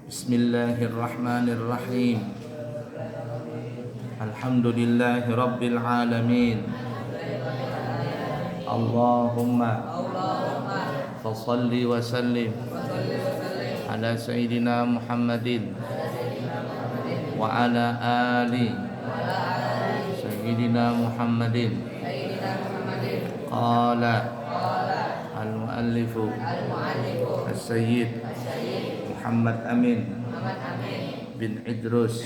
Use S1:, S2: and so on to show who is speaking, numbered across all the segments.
S1: Bismillahirrahmanirrahim. Alhamdulillahi rabbil alamin. Allahumma fasalli wa sallim ala sayyidina Muhammadin wa ala ali sayyidina Muhammadin. Qala al-muallifu as-sayyid Muhammad Amin bin Idrus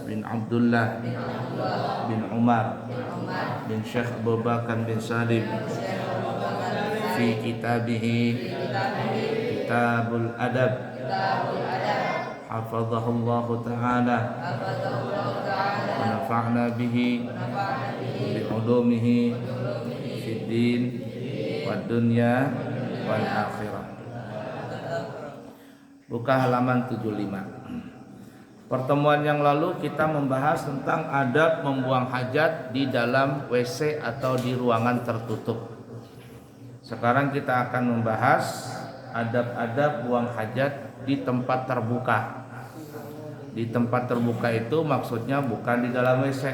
S1: bin Abdullah bin Umar bin Syekh Abu Bakar bin Salim fi kitabihi Kitabul Adab hafazahullahu ta'ala wa nafa'na bihi bi ulumihi fid din wad dunya wal akhirah. Buka halaman 75. Pertemuan yang lalu kita membahas tentang adab membuang hajat di dalam WC atau di ruangan tertutup. Sekarang kita akan membahas adab-adab buang hajat di tempat terbuka. Di tempat terbuka itu maksudnya bukan di dalam WC.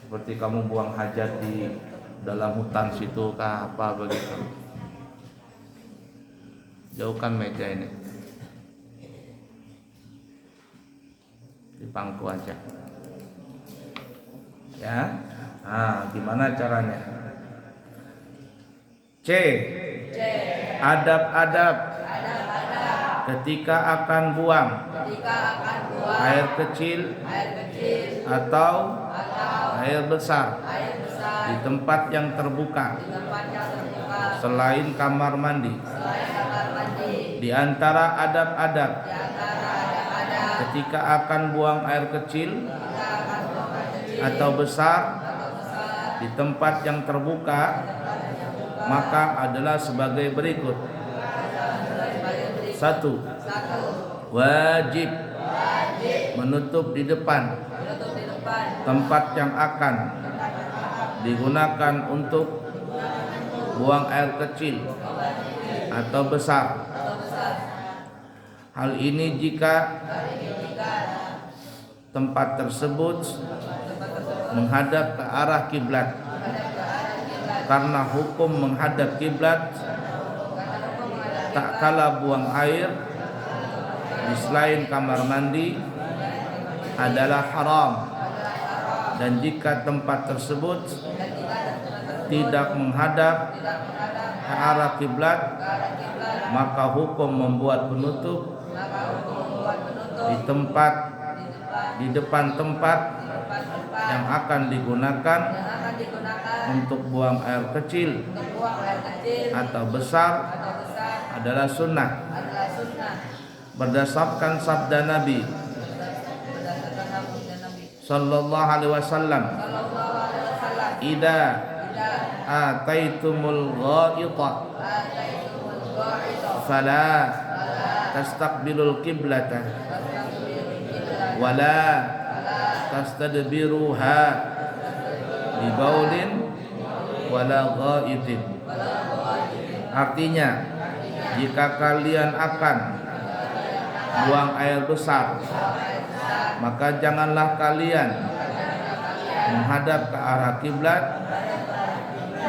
S1: Seperti kamu buang hajat di dalam hutan situ kah apa begitu. Jauhkan meja ini. Di pangku aja ya. Gimana caranya? C. Adab-adab ketika akan buang air kecil atau air besar di tempat yang terbuka selain kamar mandi. Di antara adab-adab ketika akan buang air kecil atau besar di tempat yang terbuka maka adalah sebagai berikut. 1. Wajib menutup di depan tempat yang akan digunakan untuk buang air kecil atau besar. Hal ini jika tempat tersebut menghadap ke arah kiblat, karena hukum menghadap kiblat tak kala buang air di selain kamar mandi adalah haram, dan jika tempat tersebut tidak menghadap ke arah kiblat maka hukum membuat penutup di depan tempat yang akan digunakan untuk buang air kecil atau besar adalah sunnah berdasarkan sabda Nabi sallallahu alaihi wasallam, "Idza ataitumul ghaita fala tastaqbilul qiblata wala tastadbiruha bi baulin wala ghaitin." Artinya, jika kalian akan buang air besar maka janganlah kalian menghadap ke arah kiblat,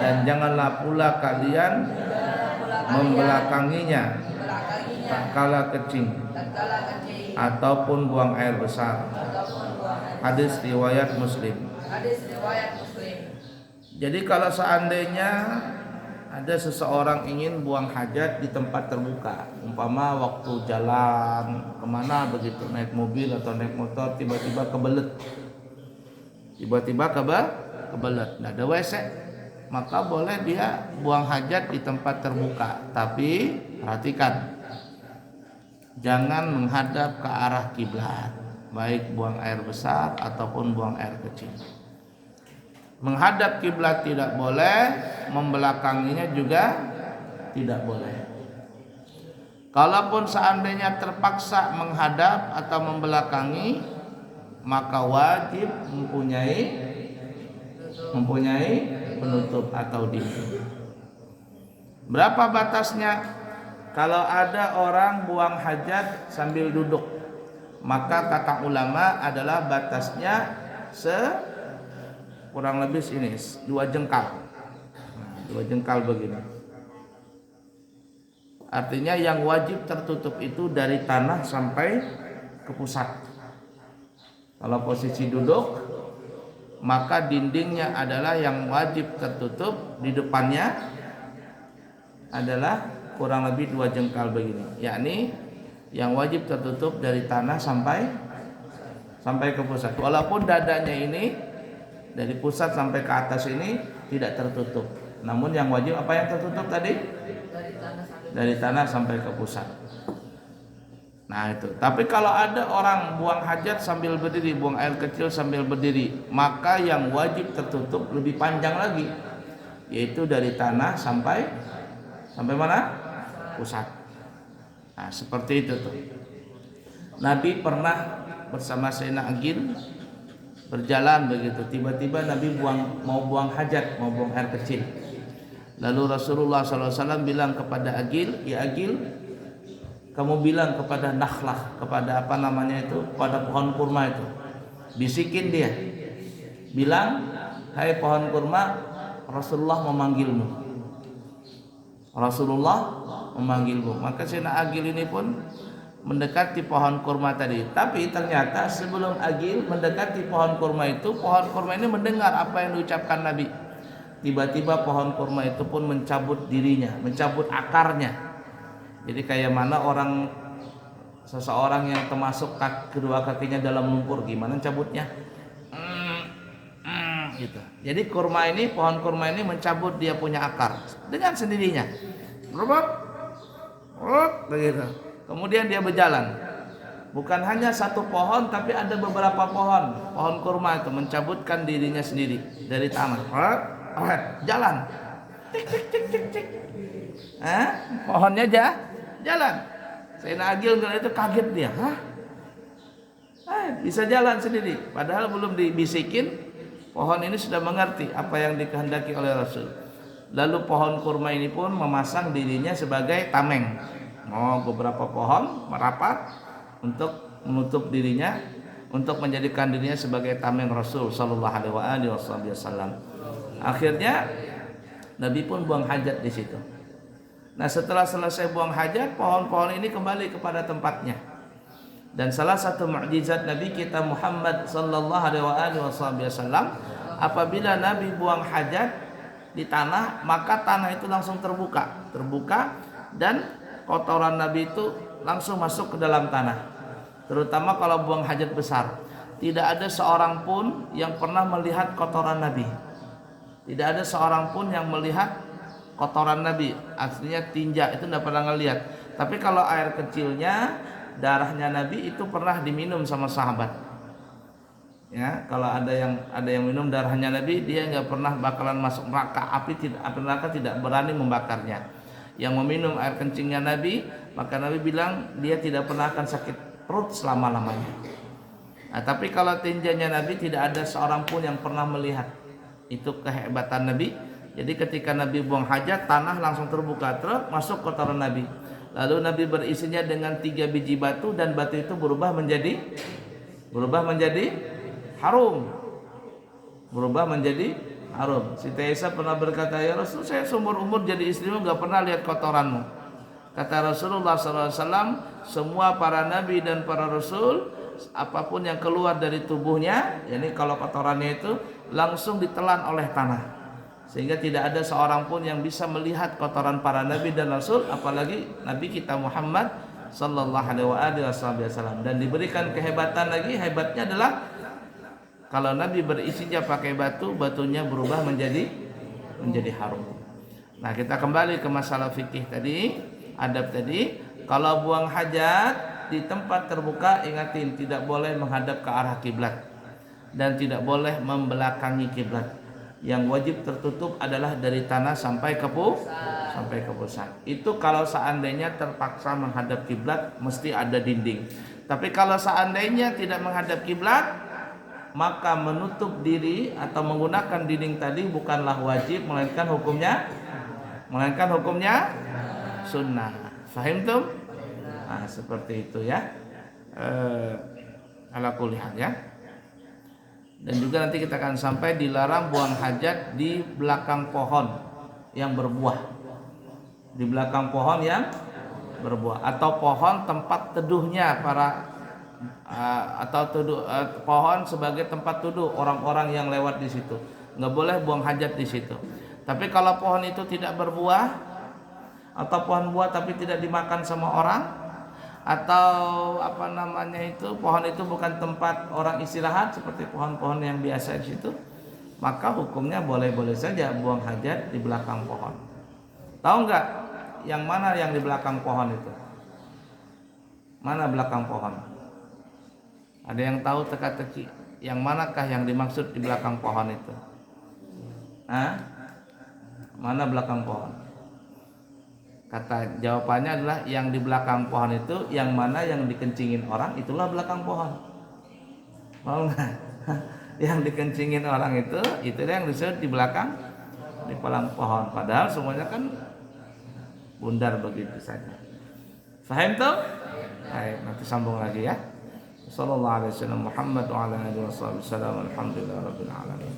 S1: dan janganlah pula kalian membelakanginya tak kala kencing ataupun buang air besar. Hadis riwayat Muslim. Jadi kalau seandainya ada seseorang ingin buang hajat di tempat terbuka, umpama waktu jalan kemana begitu, naik mobil atau naik motor, tiba-tiba kebelet, nggak ada WC, maka boleh dia buang hajat di tempat terbuka. Tapi perhatikan, jangan menghadap ke arah kiblat, baik buang air besar ataupun buang air kecil. Menghadap kiblat tidak boleh, membelakanginya juga tidak boleh. Kalaupun seandainya terpaksa menghadap atau membelakangi, maka wajib mempunyai penutup atau dinding. Berapa batasnya? Kalau ada orang buang hajat sambil duduk, maka kata ulama adalah batasnya kurang lebih ini 2 jengkal. 2 jengkal begini. Artinya yang wajib tertutup itu dari tanah sampai ke pusat. Kalau posisi duduk, maka dindingnya adalah yang wajib tertutup, di depannya adalah kurang lebih 2 jengkal begini, yakni yang wajib tertutup dari tanah sampai ke pusat. Walaupun dadanya ini dari pusat sampai ke atas ini tidak tertutup, namun yang wajib apa yang tertutup tadi? Dari tanah sampai ke pusat. Nah itu. Tapi kalau ada orang buang hajat sambil berdiri, buang air kecil sambil berdiri, maka yang wajib tertutup lebih panjang lagi, yaitu dari tanah sampai mana? Pusat. Nah seperti itu tuh. Nabi pernah bersama Sayyidina Agil berjalan begitu, tiba-tiba Nabi mau buang hajat, mau buang air kecil. Lalu Rasulullah SAW bilang kepada Agil, ya Agil, kamu bilang kepada nakhlah, kepada apa namanya itu, pada pohon kurma itu, bisikin dia, bilang, hai pohon kurma, Rasulullah memanggilmu. Rasulullah memanggilmu. Maka Sayyidina Agil ini pun mendekati pohon kurma tadi. Tapi ternyata sebelum Agil mendekati pohon kurma itu, pohon kurma ini mendengar apa yang diucapkan Nabi. Tiba-tiba pohon kurma itu pun mencabut dirinya, mencabut akarnya. Jadi kayak mana seseorang yang termasuk kedua kakinya dalam lumpur, gimana cabutnya? Gitu. Jadi pohon kurma ini mencabut dia punya akar dengan sendirinya. Begitu. Kemudian dia berjalan. Bukan hanya satu pohon, tapi ada beberapa pohon kurma itu mencabutkan dirinya sendiri dari tanah. Jalan. Tik tik tik tik tik. Pohonnya jalan. Sayyidina Agil itu kaget dia. Bisa jalan sendiri. Padahal belum dibisikin. Pohon ini sudah mengerti apa yang dikehendaki oleh Rasul. Lalu pohon kurma ini pun memasang dirinya sebagai tameng. Beberapa pohon merapat untuk menutup dirinya, untuk menjadikan dirinya sebagai tameng Rasul sallallahu alaihi wasallam. Akhirnya Nabi pun buang hajat di situ. Nah, setelah selesai buang hajat, pohon-pohon ini kembali kepada tempatnya. Dan salah satu mukjizat Nabi kita Muhammad sallallahu alaihi wasallam, apabila Nabi buang hajat di tanah, maka tanah itu langsung terbuka dan kotoran Nabi itu langsung masuk ke dalam tanah. Terutama kalau buang hajat besar, tidak ada seorang pun yang pernah melihat kotoran Nabi. Tidak ada seorang pun yang melihat kotoran Nabi, aslinya tinja itu tidak pernah ngelihat. Tapi kalau air kecilnya, darahnya Nabi itu pernah diminum sama sahabat. Ya, kalau ada yang minum darahnya Nabi, dia nggak pernah bakalan masuk neraka. Api neraka tidak berani membakarnya. Yang meminum air kencingnya Nabi, maka Nabi bilang dia tidak pernah akan sakit perut selama-lamanya. Nah, tapi kalau tinjanya Nabi, tidak ada seorang pun yang pernah melihat. Itu kehebatan Nabi. Jadi ketika Nabi buang hajat, tanah langsung terbuka, masuk kotoran Nabi. Lalu Nabi berisinya dengan 3 biji batu, dan batu itu berubah menjadi harum. Berubah menjadi harum. Siti Aisyah pernah berkata, ya Rasul, saya seumur umur jadi istrimu gak pernah lihat kotoranmu. Kata Rasulullah SAW, semua para nabi dan para rasul, apapun yang keluar dari tubuhnya, yakni kalau kotorannya itu langsung ditelan oleh tanah. Sehingga tidak ada seorang pun yang bisa melihat kotoran para nabi dan rasul, apalagi Nabi kita Muhammad sallallahu alaihi wasallam. Dan diberikan kehebatan lagi, hebatnya adalah kalau Nabi berisinya pakai batu, batunya berubah menjadi harum. Nah, kita kembali ke masalah fikih tadi, adab tadi. Kalau buang hajat di tempat terbuka, ingatin tidak boleh menghadap ke arah kiblat dan tidak boleh membelakangi kiblat. Yang wajib tertutup adalah dari tanah sampai ke pusat. Itu kalau seandainya terpaksa menghadap kiblat, mesti ada dinding. Tapi kalau seandainya tidak menghadap kiblat, maka menutup diri atau menggunakan dinding tadi bukanlah wajib, melainkan hukumnya sunnah. Fahim tuh? Nah, seperti itu ya. Ala kulli hal ya. Dan juga nanti kita akan sampai dilarang buang hajat di belakang pohon yang berbuah. Di belakang pohon yang berbuah atau pohon tempat teduhnya para pohon sebagai tempat teduh orang-orang yang lewat di situ. Nggak boleh buang hajat di situ. Tapi kalau pohon itu tidak berbuah atau pohon buah tapi tidak dimakan sama orang, atau pohon itu bukan tempat orang istirahat seperti pohon-pohon yang biasa di situ, maka hukumnya boleh-boleh saja buang hajat di belakang pohon. Tahu nggak yang mana yang di belakang pohon itu? Mana belakang pohon? Ada yang tahu teka-teki? Yang manakah yang dimaksud di belakang pohon itu? Mana belakang pohon? Kata jawabannya adalah yang di belakang pohon itu, yang mana yang dikencingin orang itulah belakang pohon. Mau nggak? Yang dikencingin orang itu yang disebut di belakang pohon. Padahal semuanya kan bundar begitu saja. Faham tuh? Baik, nanti sambung lagi ya. Sallallahu alaihi wasallam Muhammad wa ala alihi wasallam. Alhamdulillah rabbil alamin.